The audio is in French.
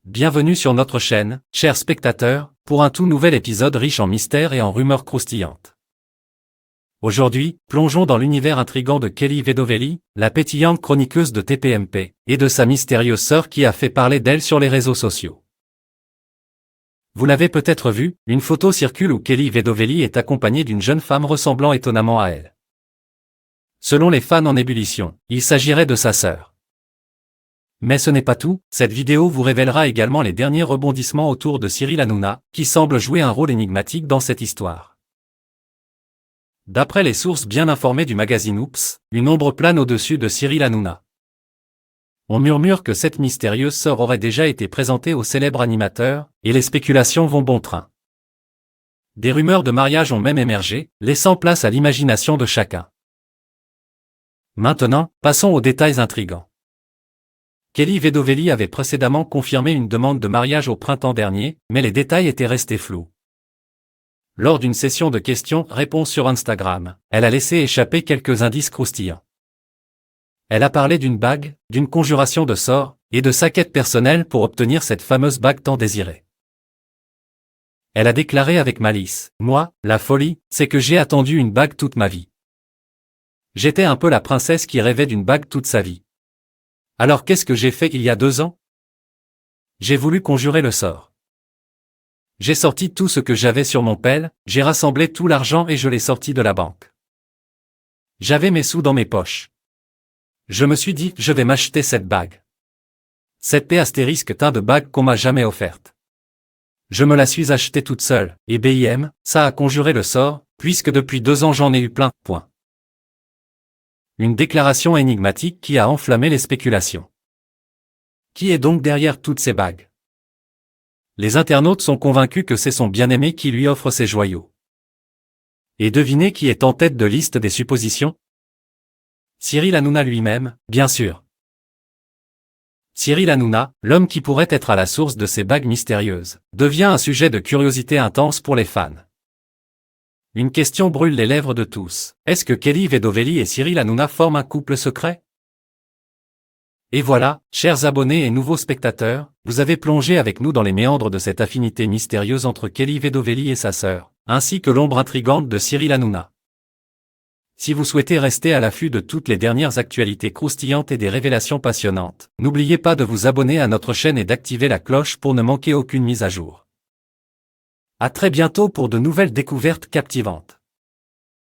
Bienvenue sur notre chaîne, chers spectateurs, pour un tout nouvel épisode riche en mystères et en rumeurs croustillantes. Aujourd'hui, plongeons dans l'univers intrigant de Kelly Vedovelli, la pétillante chroniqueuse de TPMP, et de sa mystérieuse sœur qui a fait parler d'elle sur les réseaux sociaux. Vous l'avez peut-être vu, une photo circule où Kelly Vedovelli est accompagnée d'une jeune femme ressemblant étonnamment à elle. Selon les fans en ébullition, il s'agirait de sa sœur. Mais ce n'est pas tout, cette vidéo vous révélera également les derniers rebondissements autour de Cyril Hanouna, qui semble jouer un rôle énigmatique dans cette histoire. D'après les sources bien informées du magazine Oops, une ombre plane au-dessus de Cyril Hanouna. On murmure que cette mystérieuse sœur aurait déjà été présentée au célèbre animateur, et les spéculations vont bon train. Des rumeurs de mariage ont même émergé, laissant place à l'imagination de chacun. Maintenant, passons aux détails intrigants. Kelly Vedovelli avait précédemment confirmé une demande de mariage au printemps dernier, mais les détails étaient restés flous. Lors d'une session de questions-réponses sur Instagram, elle a laissé échapper quelques indices croustillants. Elle a parlé d'une bague, d'une conjuration de sorts, et de sa quête personnelle pour obtenir cette fameuse bague tant désirée. Elle a déclaré avec malice : « Moi, la folie, c'est que j'ai attendu une bague toute ma vie. J'étais un peu la princesse qui rêvait d'une bague toute sa vie. Alors qu'est-ce que j'ai fait il y a 2 ans ? J'ai voulu conjurer le sort. J'ai sorti tout ce que j'avais sur mon pelle, j'ai rassemblé tout l'argent et je l'ai sorti de la banque. J'avais mes sous dans mes poches. Je me suis dit, je vais m'acheter cette bague. Cette teint de bague qu'on m'a jamais offerte. Je me la suis achetée toute seule, et bim, ça a conjuré le sort, puisque depuis 2 ans j'en ai eu plein, point. » Une déclaration énigmatique qui a enflammé les spéculations. Qui est donc derrière toutes ces bagues ? Les internautes sont convaincus que c'est son bien-aimé qui lui offre ces joyaux. Et devinez qui est en tête de liste des suppositions ? Cyril Hanouna lui-même, bien sûr. Cyril Hanouna, l'homme qui pourrait être à la source de ces bagues mystérieuses, devient un sujet de curiosité intense pour les fans. Une question brûle les lèvres de tous. Est-ce que Kelly Vedovelli et Cyril Hanouna forment un couple secret ? Et voilà, chers abonnés et nouveaux spectateurs, vous avez plongé avec nous dans les méandres de cette affinité mystérieuse entre Kelly Vedovelli et sa sœur, ainsi que l'ombre intrigante de Cyril Hanouna. Si vous souhaitez rester à l'affût de toutes les dernières actualités croustillantes et des révélations passionnantes, n'oubliez pas de vous abonner à notre chaîne et d'activer la cloche pour ne manquer aucune mise à jour. À très bientôt pour de nouvelles découvertes captivantes.